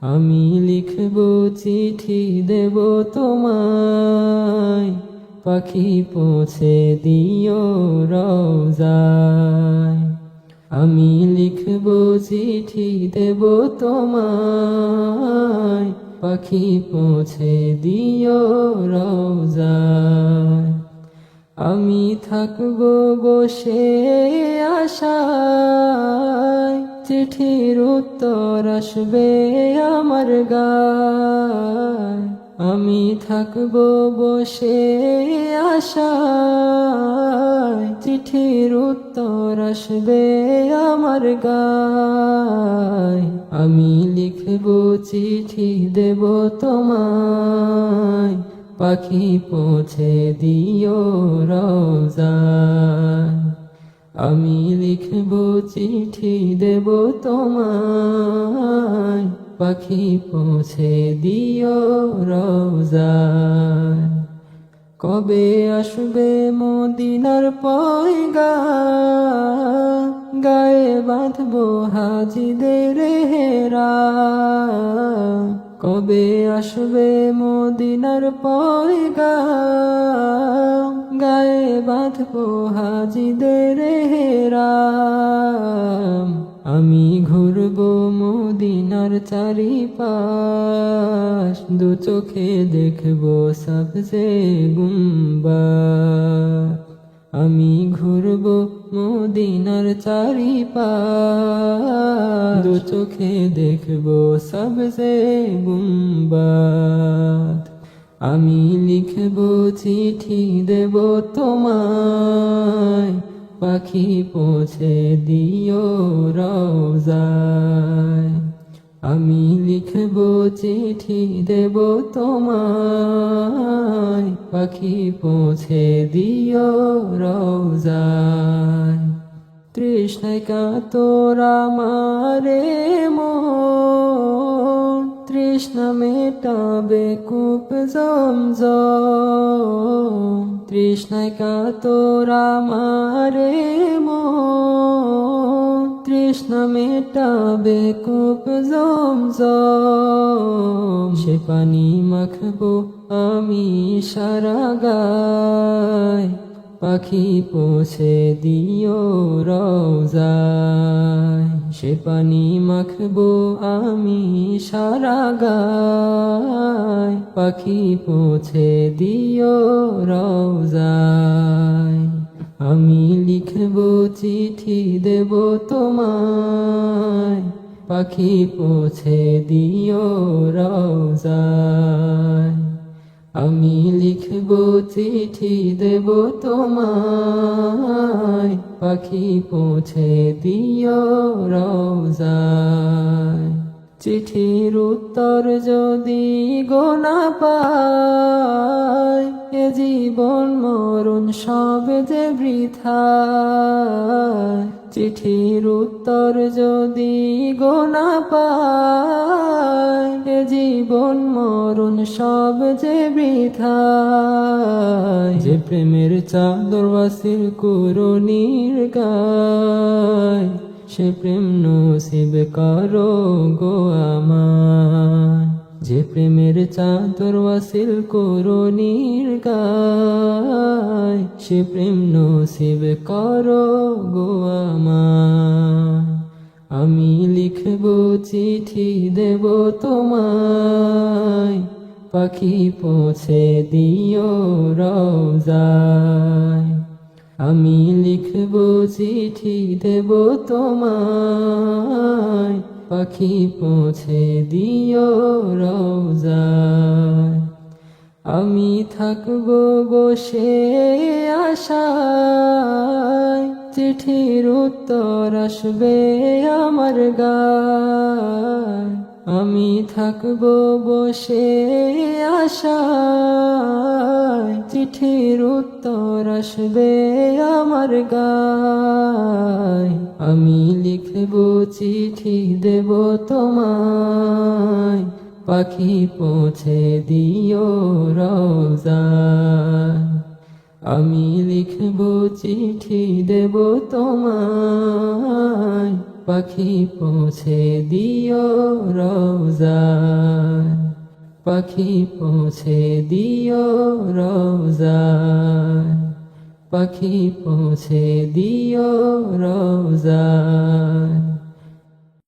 আমি লিখব চিঠি দেব তোমায়, পাখি পৌঁছে দিও রওজায়। আমি লিখব চিঠি দেব তোমায়, পাখি পৌঁছে দিও রওজায়। আমি থাকব বসে আশায়, চিঠির উত্তর আসবে আমার গায়। আমি থাকব বসে আশায়, চিঠির উত্তর আসবে আমার গায়। আমি লিখব চিঠি দেব তোমায়, পাখি পৌঁছে দিও রওজায়। আমি লিখব চিঠি দেব তোমায়, পাখি পৌঁছে দিও রওজায়। কবে আসবে মদিনার পয়গাম, গায়ে বাঁধবো হাজিদের হেরাম। কবে আসবে মদিনার পয়গাম, গায়ে বাঁধবো হাজিদের হেরাম। আমি ঘুরবো মদিনার চারিপাশ, দু চোখে দেখবো সবজে গুম্বাদ। আমি ঘুরবো মদিনার চারিপাশ, দু চোখে দেখবো সবজে গুম্বাদ। আমি লিখব চিঠি দেব তোমায়, পাখি পৌঁছে দিও রওজায়। আমি লিখব চিঠি দেব তোমায়, পাখি পৌঁছে দিও রওজায়। তৃষ্ণায় কাতর আমারে মন, তৃষ্ণা মেটাবে কূপ জমজম। তৃষ্ণায় কাতর আমারে মন, তৃষ্ণা মেটাবে কূপ জমজম। সে পানি মাখবো আমি সারা গায়, পাখি পৌঁছে দিও রওজায়। সে পানি মাখবো আমি সারা গায়, পাখি পৌঁছে দিও রওজায়। আমি লিখব চিঠি দেব তোমায়, পাখি পৌঁছে দিও রওজায়। আমি লিখব চিঠি দেব তোমায়, পাখি পৌঁছে দিও রওজায়। চিঠির উত্তর যদি গো না পাই, এ জীবন মরণ সব যে বৃথায়। চিঠির উত্তর যদি গো না পাই, এ জীবন মরণ সব যে বৃথায়। যে প্রেমের চাদর ওয়াসিল কুরুনির গায়, সে প্রেম নসিব করো গো আমায়। যে প্রেমের চাদর ওয়াসিল কুরুনির গায়, সে প্রেম নসিব করো গো আমায়। আমি লিখব চিঠি দেব তোমায়, পাখি পৌঁছে দিও রওজায়। আমি লিখব চিঠি দেব তোমায়, পাখি পৌঁছে দিও রওজায়। আমি থাকব বসে আশায়, চিঠির উত্তর আসবে আমার গায়। আমি থাকব বসে আশায়, চিঠির উত্তর আসবে আমার গায়। আমি লিখব চিঠি দেব তোমায়, পাখি পৌঁছে দিও রওজায়। আমি লিখব চিঠি দেব তোমায়, পাখি পৌঁছে দিও রওজায়, পাখি পৌঁছে দিও রওজায়, পাখি পৌঁছে দিও রওজায়।